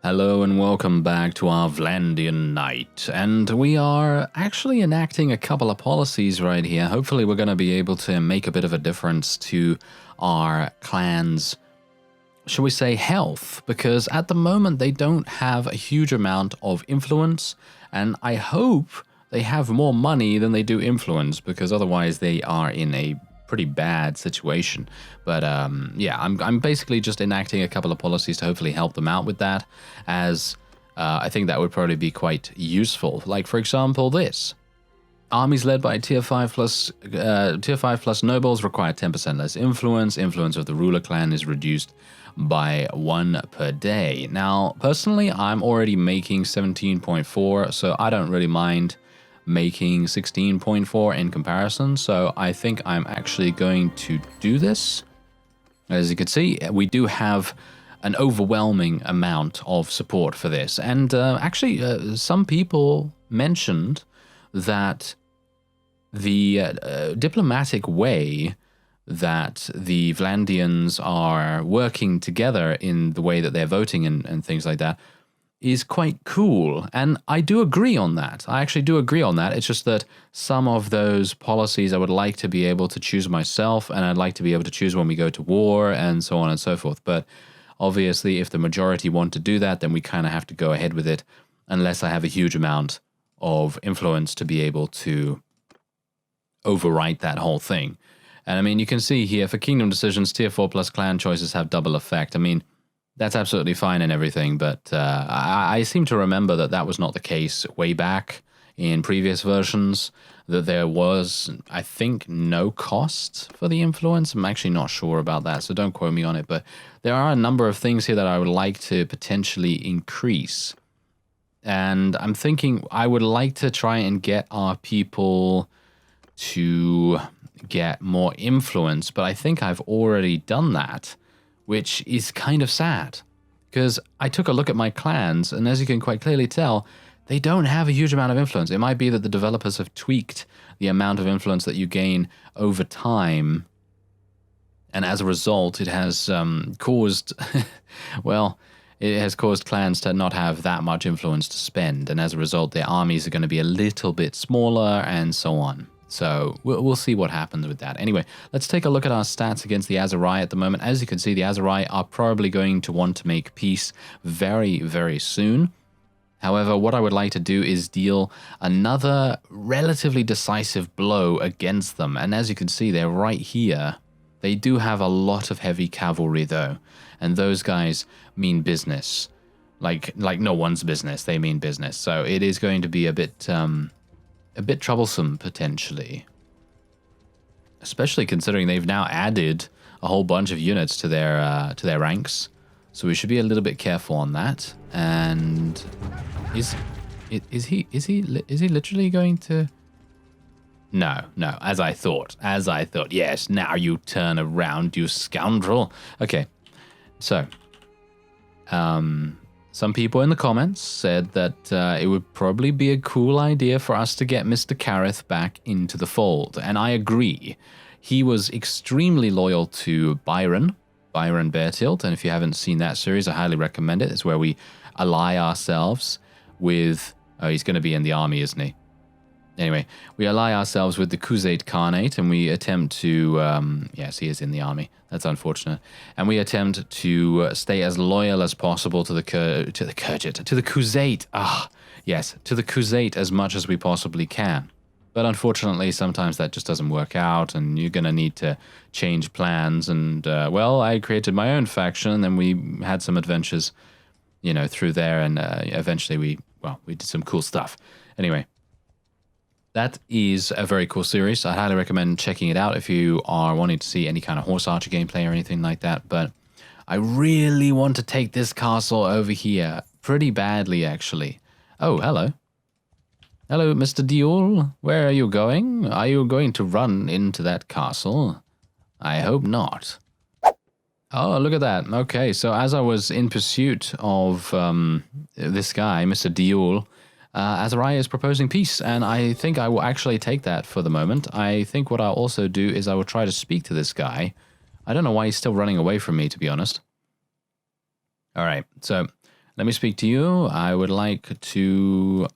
Hello and welcome back to our Vlandian night, and we are actually enacting a couple of policies right here. Hopefully we're going to be able to make a bit of a difference to our clan's, shall we say, health, because at the moment they don't have a huge amount of influence, and I hope they have more money than they do influence, because otherwise they are in a pretty bad situation. But yeah, I'm basically just enacting a couple of policies to hopefully help them out with that, as I think that would probably be quite useful. Like, for example, this. Armies led by tier 5 plus nobles require 10% less influence. Influence of the ruler clan is reduced by 1 per day. Now, personally, I'm already making 17.4, so I don't really mind making 16.4 in comparison, so I think I'm actually going to do this. As you can see, we do have an overwhelming amount of support for this, and actually some people mentioned that the diplomatic way that the Vlandians are working together in the way that they're voting and things like that is quite cool, and I do agree on that. I actually do agree on that. It's just that some of those policies I would like to be able to choose myself, and I'd like to be able to choose when we go to war and so on and so forth. But obviously, if the majority want to do that, then we kind of have to go ahead with it, unless I have a huge amount of influence to be able to overwrite that whole thing. And I mean, you can see here, for kingdom decisions, tier 4 plus clan choices have double effect. I mean, that's absolutely fine and everything, but I seem to remember that that was not the case way back in previous versions, that there was, I think, no cost for the influence. I'm actually not sure about that, so don't quote me on it, but there are a number of things here that I would like to potentially increase. And I'm thinking I would like to try and get our people to get more influence, but I think I've already done that, which is kind of sad, because I took a look at my clans, and as you can quite clearly tell, they don't have a huge amount of influence. It might be that the developers have tweaked the amount of influence that you gain over time, and as a result, it has caused, well, it has caused clans to not have that much influence to spend, and as a result, their armies are going to be a little bit smaller, and so on. So we'll see what happens with that. Anyway, let's take a look at our stats against the Aserai at the moment. As you can see, the Aserai are probably going to want to make peace very, very soon. However, what I would like to do is deal another relatively decisive blow against them. And as you can see, they're right here. They do have a lot of heavy cavalry, though. And those guys mean business. Like no one's business. They mean business. So it is going to be a bit troublesome, potentially. Especially considering they've now added a whole bunch of units to their ranks. So we should be a little bit careful on that. And is he literally going to? No, as I thought. Yes, now you turn around, you scoundrel. Okay. So some people in the comments said that it would probably be a cool idea for us to get Mr. Kareth back into the fold, and I agree. He was extremely loyal to Byron Beartilt, and if you haven't seen that series, I highly recommend it. It's where we ally ourselves with... Oh, he's going to be in the army, isn't he? Anyway, we ally ourselves with the Khuzait Khanate, and we attempt to... yes, he is in the army. That's unfortunate. And we attempt to stay as loyal as possible to the Khuzait. Yes, to the Khuzait as much as we possibly can. But unfortunately, sometimes that just doesn't work out, and you're going to need to change plans. And, well, I created my own faction, and then we had some adventures, you know, through there, and eventually we did some cool stuff. Anyway. That is a very cool series. I highly recommend checking it out if you are wanting to see any kind of horse archer gameplay or anything like that. But I really want to take this castle over here pretty badly, actually. Oh, hello. Hello, Mr. Diol. Where are you going? Are you going to run into that castle? I hope not. Oh, look at that. Okay, so as I was in pursuit of this guy, Mr. Diol, Aserai is proposing peace, and I think I will actually take that for the moment. I think what I'll also do is I will try to speak to this guy. I don't know why he's still running away from me, to be honest. All right, so Let me speak to you. I would like to...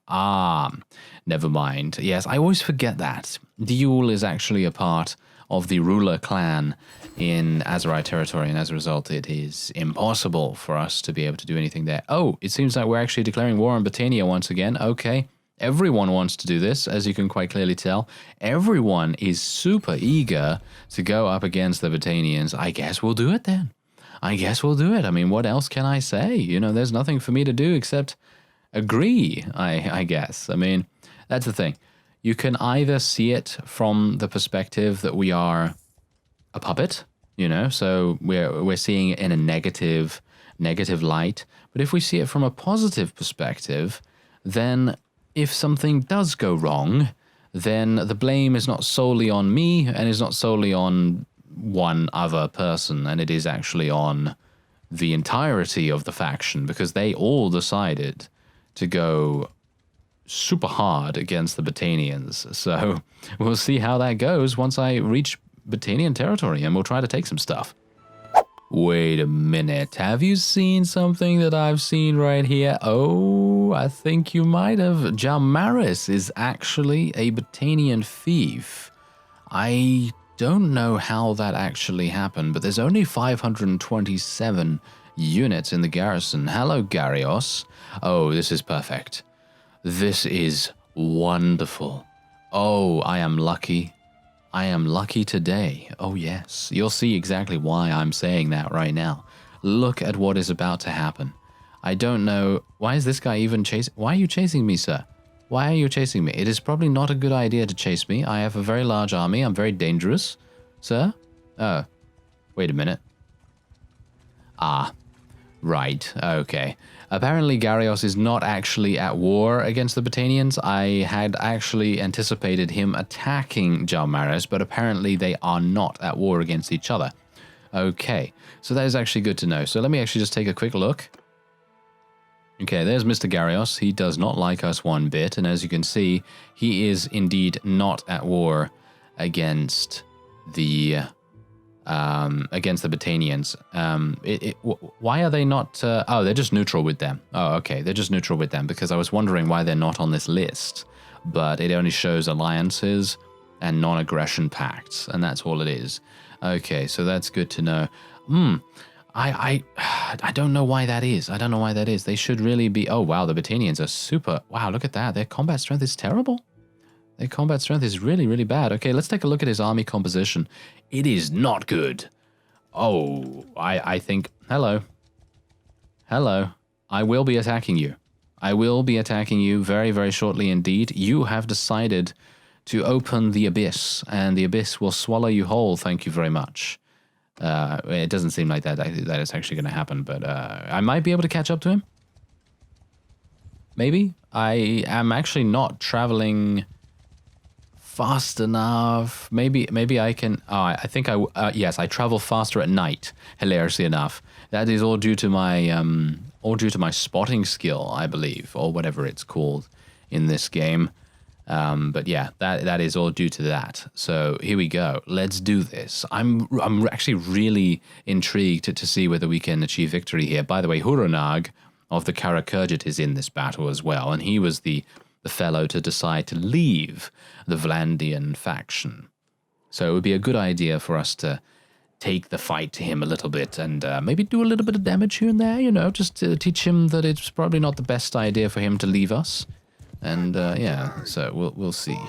never mind. Yes, I always forget that. Ellil is actually a part of the ruler clan in Azerite territory, and as a result, it is impossible for us to be able to do anything there. Oh, it seems like we're actually declaring war on Botania once again. Okay. Everyone wants to do this, as you can quite clearly tell. Everyone is super eager to go up against the Botanians. I guess we'll do it then. I guess we'll do it. I mean, what else can I say? You know, there's nothing for me to do except agree, I guess. I mean, that's the thing. You can either see it from the perspective that we are a puppet, you know, so we're seeing it in a negative light. But if we see it from a positive perspective, then if something does go wrong, then the blame is not solely on me and is not solely on one other person, and it is actually on the entirety of the faction, because they all decided to go super hard against the Botanians. So we'll see how that goes once I reach Botanian territory, and we'll try to take some stuff. Wait a minute, have you seen something that I've seen right here? Oh, I think you might have. Jamaris is actually a Botanian thief. I don't know how that actually happened, but there's only 527 units in the garrison. Hello, Garios. Oh, this is perfect. This is wonderful. Oh, I am lucky. I am lucky today. Oh, yes. You'll see exactly why I'm saying that right now. Look at what is about to happen. I don't know. Why is this guy even chasing? Why are you chasing me, sir? Why are you chasing me? It is probably not a good idea to chase me. I have a very large army. I'm very dangerous. Sir? Oh. Wait a minute. Ah. Right. Okay. Apparently Garios is not actually at war against the Botanians. I had actually anticipated him attacking Jamaris, but apparently they are not at war against each other. Okay, so that is actually good to know. So let me actually just take a quick look. Okay, there's Mr. Garios. He does not like us one bit, and as you can see, he is indeed not at war against the Botanians. Why are they not... oh, they're just neutral with them. Oh, okay, they're just neutral with them, because I was wondering why they're not on this list. But it only shows alliances and non-aggression pacts, and that's all it is. Okay, so that's good to know. I don't know why that is. I don't know why that is. They should really be... Oh, wow, the Botanians are super... Wow, look at that. Their combat strength is terrible. Their combat strength is really, really bad. Okay, let's take a look at his army composition. It is not good. Oh, I think... Hello. Hello. I will be attacking you. I will be attacking you very, very shortly indeed. You have decided to open the abyss, and the abyss will swallow you whole. Thank you very much. It doesn't seem like that is actually going to happen, but I might be able to catch up to him. Maybe. I am actually not traveling fast enough. Maybe I can... Oh, I think yes, I travel faster at night, hilariously enough. That is all due to my spotting skill, I believe, or whatever it's called in this game. But yeah, that is all due to that. So here we go. Let's do this. I'm actually really intrigued to see whether we can achieve victory here. By the way, Huronag of the Karakurgit is in this battle as well, and he was the fellow to decide to leave the Vlandian faction. So it would be a good idea for us to take the fight to him a little bit and maybe do a little bit of damage here and there, you know, just to teach him that it's probably not the best idea for him to leave us. And yeah, so we'll see.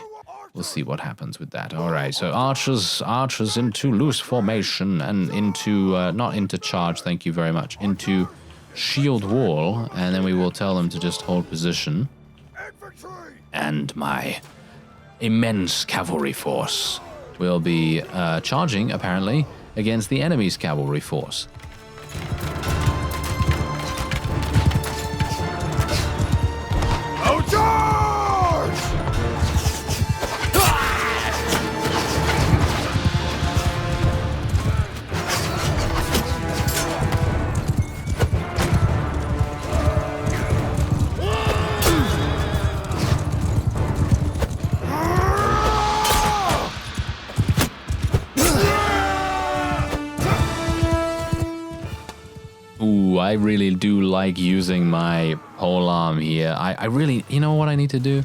We'll see what happens with that. All right, so archers into loose formation and into, not into charge, thank you very much, into shield wall, and then we will tell them to just hold position. And my immense cavalry force will be charging, apparently, against the enemy's cavalry force. I really do like using my polearm here. I really, you know what I need to do?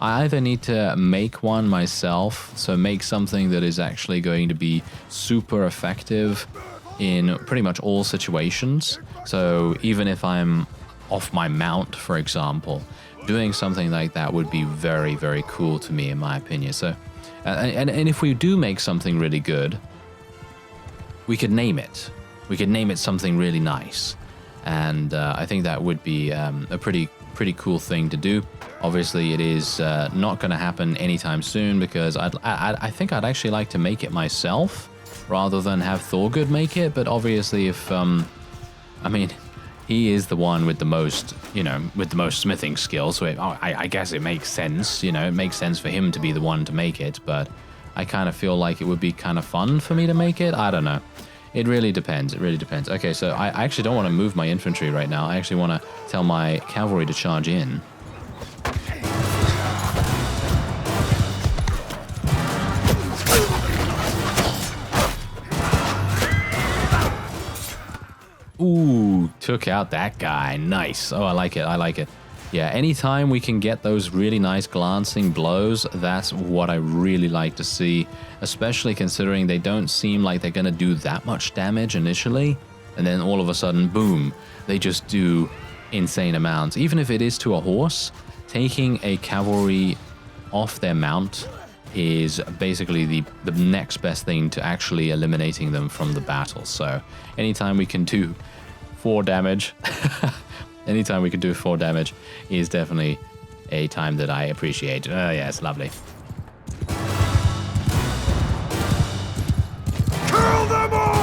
I either need to make one myself, so make something that is actually going to be super effective in pretty much all situations. So even if I'm off my mount, for example, doing something like that would be very, very cool to me, in my opinion. So, and if we do make something really good, we could name it. We could name it something really nice. And I think that would be a pretty cool thing to do. Obviously, it is not going to happen anytime soon because I think I'd actually like to make it myself rather than have Thorgood make it. But obviously, if I mean, he is the one with the most, you know, with the most smithing skill. So I guess it makes sense. You know, it makes sense for him to be the one to make it. But I kind of feel like it would be kind of fun for me to make it. I don't know. It really depends. It really depends. Okay, so I actually don't want to move my infantry right now. I actually want to tell my cavalry to charge in. Ooh, took out that guy. Nice. Oh, I like it. I like it. Yeah, anytime we can get those really nice glancing blows, that's what I really like to see, especially considering they don't seem like they're going to do that much damage initially, and then all of a sudden, boom, they just do insane amounts. Even if it is to a horse, taking a cavalry off their mount is basically the next best thing to actually eliminating them from the battle. So anytime we can do 4 damage... Anytime we can do 4 damage is definitely a time that I appreciate. Yeah, it's lovely. Kill them all!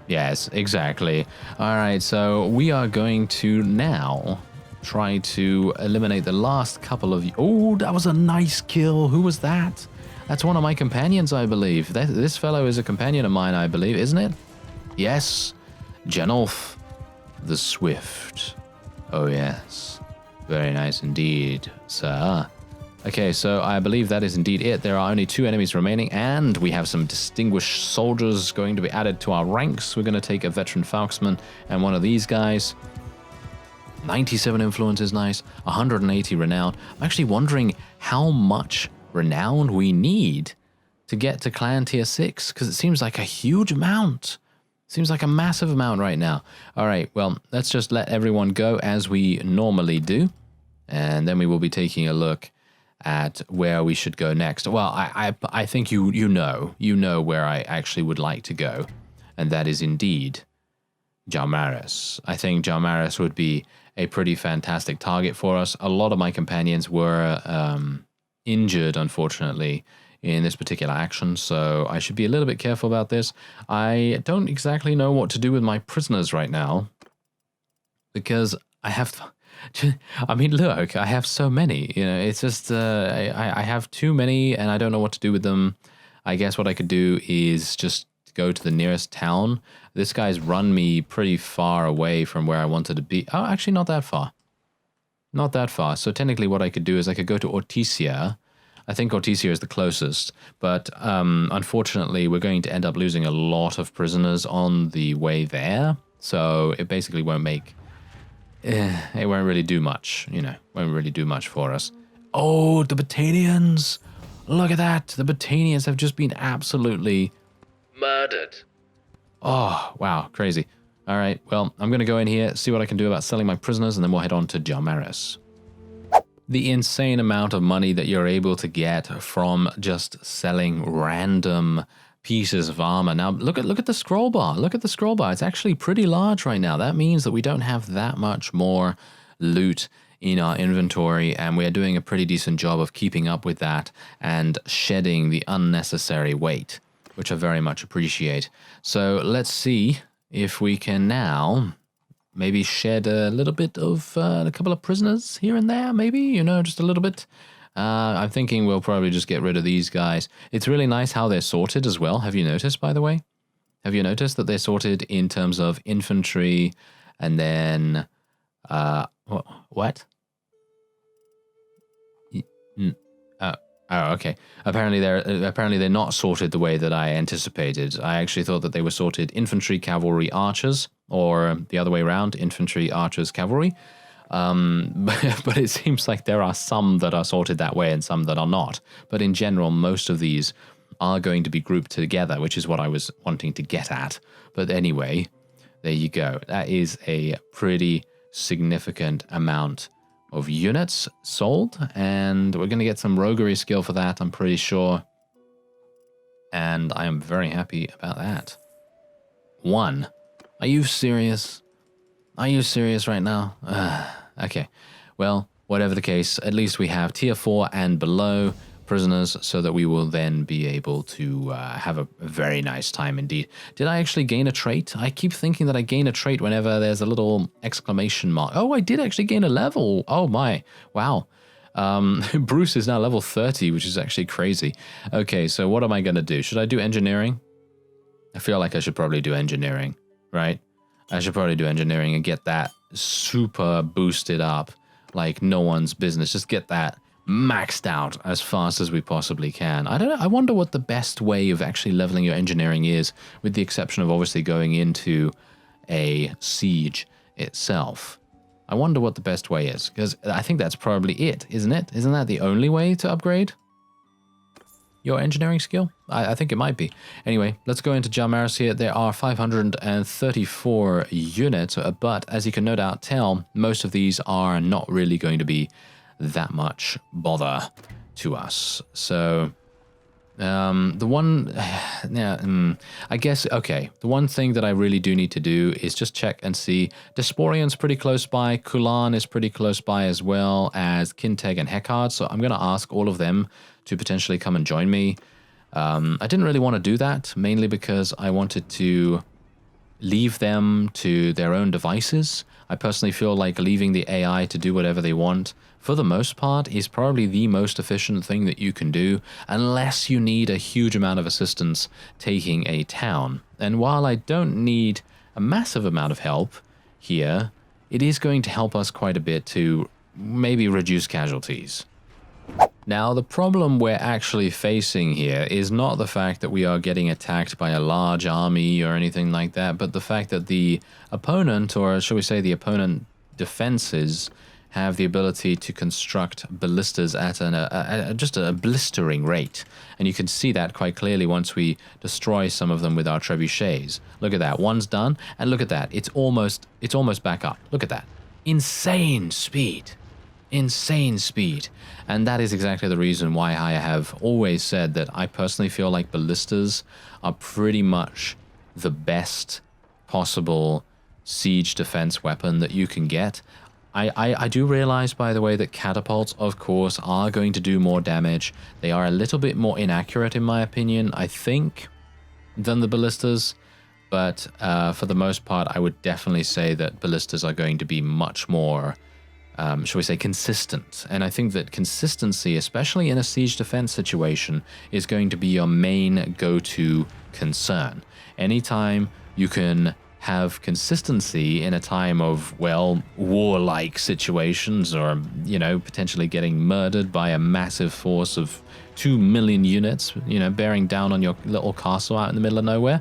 Yes, exactly. All right, so we are going to now try to eliminate the last couple of... Oh, that was a nice kill. Who was that? That's one of my companions, I believe. This fellow is a companion of mine, I believe, isn't it? Yes, Genolf the Swift. Oh, yes. Very nice indeed, sir. Okay, so I believe that is indeed it. There are only 2 enemies remaining, and we have some distinguished soldiers going to be added to our ranks. We're going to take a veteran Falksman and one of these guys. 97 influence is nice, 180 renown. I'm actually wondering how much renown we need to get to clan tier 6, because it seems like a huge amount. Seems like a massive amount right now. All right, well, let's just let everyone go as we normally do, and then we will be taking a look at where we should go next. Well, I think you know where I actually would like to go, and that is indeed Jamaris. I think Jamaris would be a pretty fantastic target for us. A lot of my companions were injured, unfortunately, in this particular action, so I should be a little bit careful about this. I don't exactly know what to do with my prisoners right now, because I have... I mean, look, I have so many, you know, it's just, I have too many and I don't know what to do with them. I guess what I could do is just go to the nearest town. This guy's run me pretty far away from where I wanted to be. Oh, actually not that far. Not that far. So technically what I could do is I could go to Ortisia. I think Ortisia is the closest, but unfortunately we're going to end up losing a lot of prisoners on the way there. So it basically won't make... it won't really do much, you know, won't really do much for us. Oh, the Battanians! Look at that! The Battanians have just been absolutely murdered. Oh, wow, crazy. All right, well, I'm going to go in here, see what I can do about selling my prisoners, and then we'll head on to Jamaris. The insane amount of money that you're able to get from just selling random pieces of armor. Now, look at the scroll bar. Look at the scroll bar. It's actually pretty large right now. That means that we don't have that much more loot in our inventory, and we are doing a pretty decent job of keeping up with that and shedding the unnecessary weight, which I very much appreciate. So let's see if we can now maybe shed a little bit of a couple of prisoners here and there, maybe, you know, just a little bit. I'm thinking we'll probably just get rid of these guys. It's really nice how they're sorted as well. Have you noticed, by the way? Have you noticed that they're sorted in terms of infantry and then... what? Oh, okay. Apparently they're not sorted the way that I anticipated. I actually thought that they were sorted infantry, cavalry, archers, or the other way around, infantry, archers, cavalry. But it seems like there are some that are sorted that way and some that are not. But in general, most of these are going to be grouped together, which is what I was wanting to get at. But anyway, there you go. That is a pretty significant amount of units sold, and we're going to get some roguery skill for that, I'm pretty sure. And I am very happy about that. 1. Are you serious? Are you serious right now? Okay. Well, whatever the case, at least we have tier 4 and below prisoners, so that we will then be able to have a very nice time indeed. Did I actually gain a trait? I keep thinking that I gain a trait whenever there's a little exclamation mark. Oh, I did actually gain a level. Oh my, wow. Bruce is now level 30, which is actually crazy. Okay, so what am I going to do? Should I do engineering? I feel like I should probably do engineering, right? I should probably do engineering and get that super boosted up like no one's business. Just get that maxed out as fast as we possibly can. I don't know. I wonder what the best way of actually leveling your engineering is, with the exception of obviously going into a siege itself. I wonder what the best way is, because I think that's probably it, isn't it? Isn't that the only way to upgrade your engineering skill? I think it might be. Anyway, let's go into Jamaris here. There are 534 units, but as you can no doubt tell, most of these are not really going to be that much bother to us. So the one, I guess, okay, the one thing that I really do need to do is just check and see. Desporian's pretty close by, Kulan is pretty close by, as well as Kinteg and Hekard, so I'm going to ask all of them to potentially come and join me. I didn't really want to do that, mainly because I wanted to leave them to their own devices. I personally feel like leaving the AI to do whatever they want, for the most part, is probably the most efficient thing that you can do, unless you need a huge amount of assistance taking a town. And while I don't need a massive amount of help here, it is going to help us quite a bit to maybe reduce casualties. Now, the problem we're actually facing here is not the fact that we are getting attacked by a large army or anything like that, but the fact that the opponent, or shall we say the opponent defenses, have the ability to construct ballistas at just a blistering rate. And you can see that quite clearly once we destroy some of them with our trebuchets. Look at that, one's done, and look at that, it's almost back up. Look at that. Insane speed. Insane speed. And that is exactly the reason why I have always said that I personally feel like ballistas are pretty much the best possible siege defense weapon that you can get. I do realize, by the way, that catapults, of course, are going to do more damage. They are a little bit more inaccurate, in my opinion, I think, than the ballistas. But for the most part, I would definitely say that ballistas are going to be much more, shall we say, consistent. And I think that consistency, especially in a siege defense situation, is going to be your main go-to concern. Anytime you can have consistency in a time of, well, warlike situations, or, you know, potentially getting murdered by a massive force of 2 million units, you know, bearing down on your little castle out in the middle of nowhere,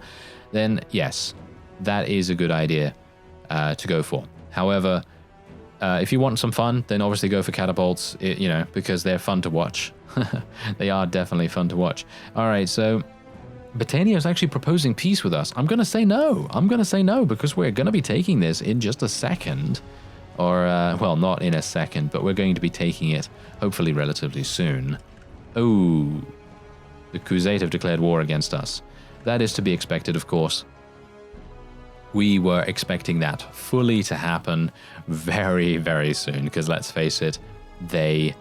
then yes, that is a good idea to go for. However, if you want some fun, then obviously go for catapults, you know, because they're fun to watch. They are definitely fun to watch. All right, so Britannia is actually proposing peace with us. I'm going to say no. I'm going to say no, because we're going to be taking this in just a second. Or, well, not in a second, but we're going to be taking it hopefully relatively soon. Oh, the Crusade have declared war against us. That is to be expected, of course. We were expecting that fully to happen very, very soon, because let's face it, they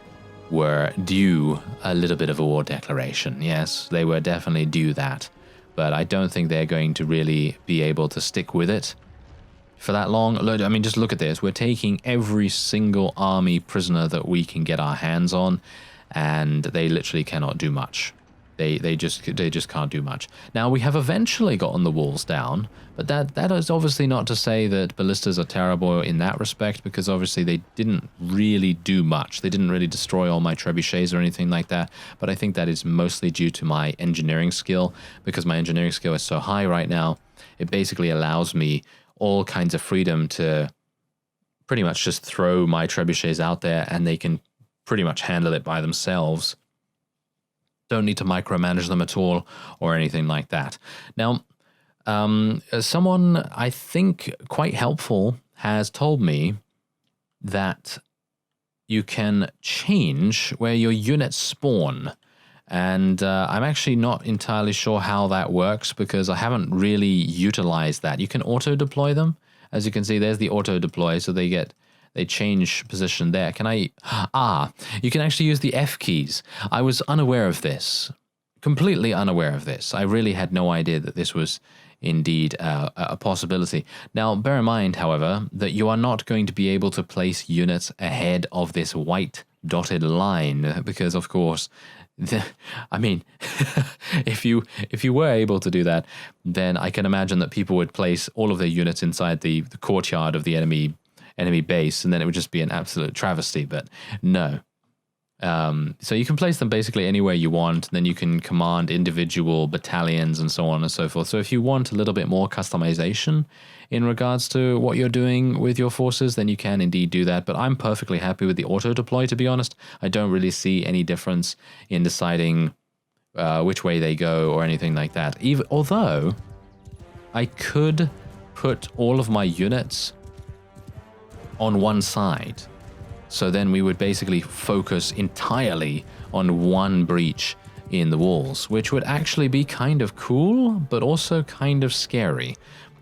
were due a little bit of a war declaration. Yes, they were definitely due that, but I don't think they're going to really be able to stick with it for that long. I mean, just look at this. We're taking every single army prisoner that we can get our hands on, and they literally cannot do much. They just can't do much. Now, we have eventually gotten the walls down, but that is obviously not to say that ballistas are terrible in that respect, because obviously they didn't really do much. They didn't really destroy all my trebuchets or anything like that, but I think that is mostly due to my engineering skill, because my engineering skill is so high right now. It basically allows me all kinds of freedom to pretty much just throw my trebuchets out there, and they can pretty much handle it by themselves. Don't need to micromanage them at all or anything like that. Now, someone I think quite helpful has told me that you can change where your units spawn. And I'm actually not entirely sure how that works, because I haven't really utilized that. You can auto-deploy them. As you can see, there's the auto-deploy, so they change position there. Can I... you can actually use the F keys. I was unaware of this. Completely unaware of this. I really had no idea that this was indeed a possibility. Now, bear in mind, however, that you are not going to be able to place units ahead of this white dotted line, because, of course... I mean, if you were able to do that, then I can imagine that people would place all of their units inside the courtyard of the enemy base, and then it would just be an absolute travesty. But no. So you can place them basically anywhere you want, and then you can command individual battalions and so on and so forth. So if you want a little bit more customization in regards to what you're doing with your forces, then you can indeed do that. But I'm perfectly happy with the auto-deploy, to be honest. I don't really see any difference in deciding which way they go or anything like that. Although, I could put all of my units on one side. So then we would basically focus entirely on one breach in the walls, which would actually be kind of cool, but also kind of scary.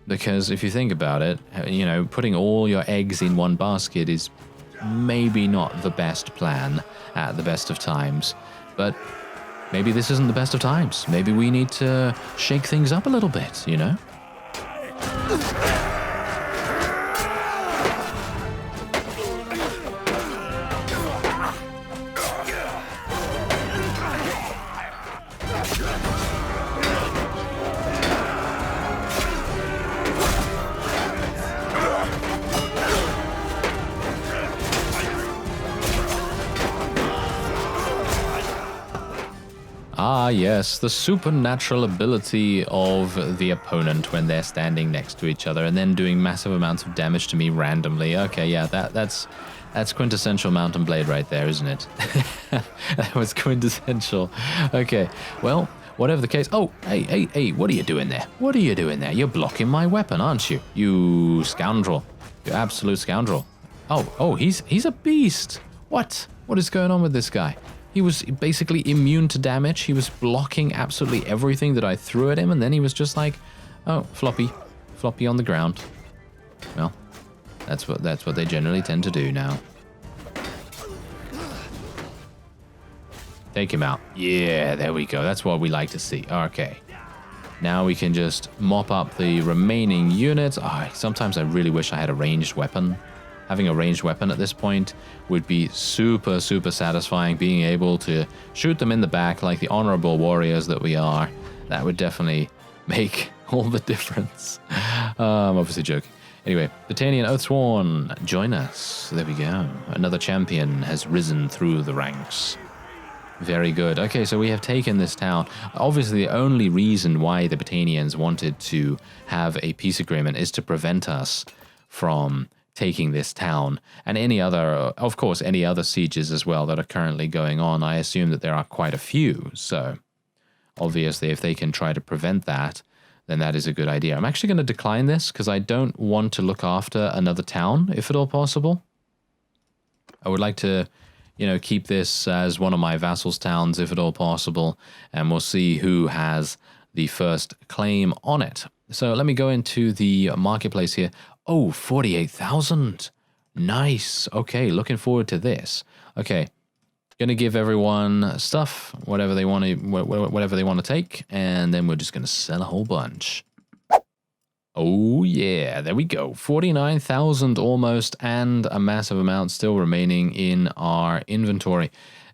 Because if you think about it, you know, putting all your eggs in one basket is maybe not the best plan at the best of times. But maybe this isn't the best of times. Maybe we need to shake things up a little bit, you know? Ah, yes, the supernatural ability of the opponent when they're standing next to each other and then doing massive amounts of damage to me randomly. Okay, yeah, that's quintessential Mountain Blade right there, isn't it? That was quintessential. Okay, well, whatever the case... Oh, hey, what are you doing there? What are you doing there? You're blocking my weapon, aren't you? You scoundrel. You absolute scoundrel. Oh, he's a beast. What? What is going on with this guy? He was basically immune to damage. He was blocking absolutely everything that I threw at him, and then he was just like, oh, floppy on the ground. Well, that's what they generally tend to do now. Take him out. Yeah, there we go. That's what we like to see. Okay. Now we can just mop up the remaining units. Sometimes I really wish I had a ranged weapon. Having a ranged weapon at this point would be super, super satisfying. Being able to shoot them in the back like the honorable warriors that we are, that would definitely make all the difference. I'm obviously joking. Anyway, Britannian Oathsworn, join us. There we go. Another champion has risen through the ranks. Very good. Okay, so we have taken this town. Obviously, the only reason why the Britannians wanted to have a peace agreement is to prevent us from taking this town and any other, of course, any other sieges as well that are currently going on. I assume that there are quite a few. So obviously, if they can try to prevent that, then that is a good idea. I'm actually going to decline this because I don't want to look after another town, if at all possible. I would like to, you know, keep this as one of my vassals' towns, if at all possible, and we'll see who has the first claim on it. So let me go into the marketplace here. Oh, 48,000. Nice. Okay, looking forward to this. Okay, gonna give everyone stuff, whatever they want to take, and then we're just gonna sell a whole bunch. Oh yeah, there we go. 49,000 almost, and a massive amount still remaining in our inventory.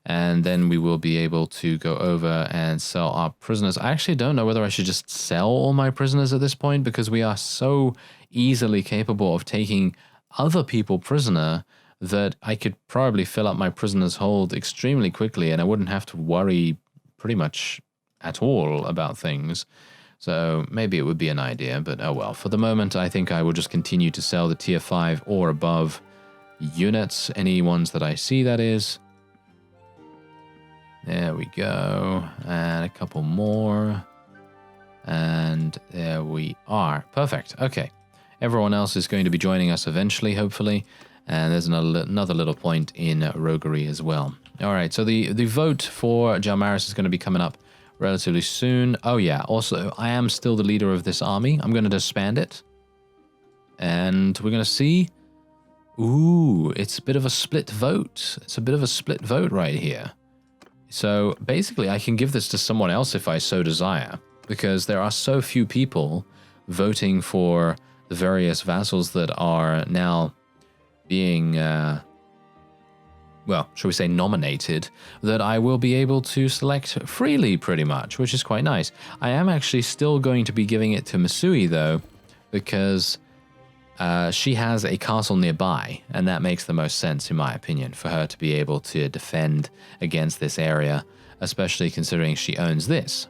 And then we will be able to go over and sell our prisoners. I actually don't know whether I should just sell all my prisoners at this point, because we are so easily capable of taking other people prisoner that I could probably fill up my prisoner's hold extremely quickly, and I wouldn't have to worry pretty much at all about things. So maybe it would be an idea, but oh well. For the moment, I think I will just continue to sell the tier 5 or above units, any ones that I see, that is. There we go, and a couple more, and there we are. Perfect. Okay, everyone else is going to be joining us eventually, hopefully, and there's another little point in roguery as well. All right, so the vote for Jamaris is going to be coming up relatively soon. Oh yeah, also I am still the leader of this army. I'm going to disband it, and we're going to see. Ooh, it's a bit of a split vote. It's a bit of a split vote right here. So basically, I can give this to someone else if I so desire, because there are so few people voting for the various vassals that are now being, well, shall we say nominated, that I will be able to select freely pretty much, which is quite nice. I am actually still going to be giving it to Masui though, because she has a castle nearby, and that makes the most sense, in my opinion, for her to be able to defend against this area, especially considering she owns this.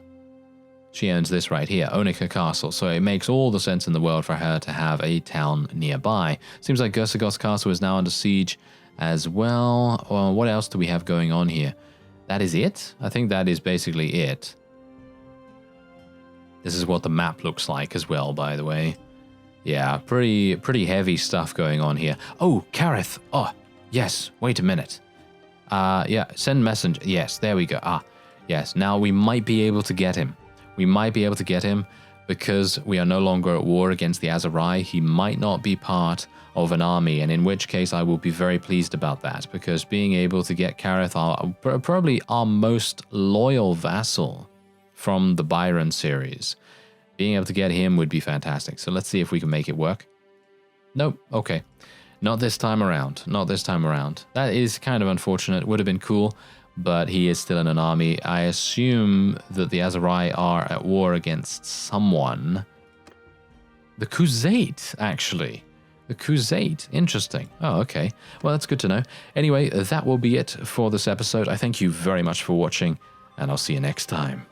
She owns this right here, Onika Castle, so it makes all the sense in the world for her to have a town nearby. Seems like Cordagoth Castle is now under siege as well. Well, what else do we have going on here? That is it? I think that is basically it. This is what the map looks like as well, by the way. Yeah, pretty heavy stuff going on here. Oh, Kareth. Oh, yes. Wait a minute. Yeah, send messenger. Yes, there we go. Ah, yes. Now we might be able to get him. We might be able to get him because we are no longer at war against the Aserai. He might not be part of an army, and in which case I will be very pleased about that, because being able to get Kareth, probably our most loyal vassal from the Byron series, being able to get him would be fantastic. So let's see if we can make it work. Nope. Okay. Not this time around. Not this time around. That is kind of unfortunate. Would have been cool, but he is still in an army. I assume that the Aserai are at war against someone. The Khuzait, actually. The Khuzait. Interesting. Oh, okay. Well, that's good to know. Anyway, that will be it for this episode. I thank you very much for watching, and I'll see you next time.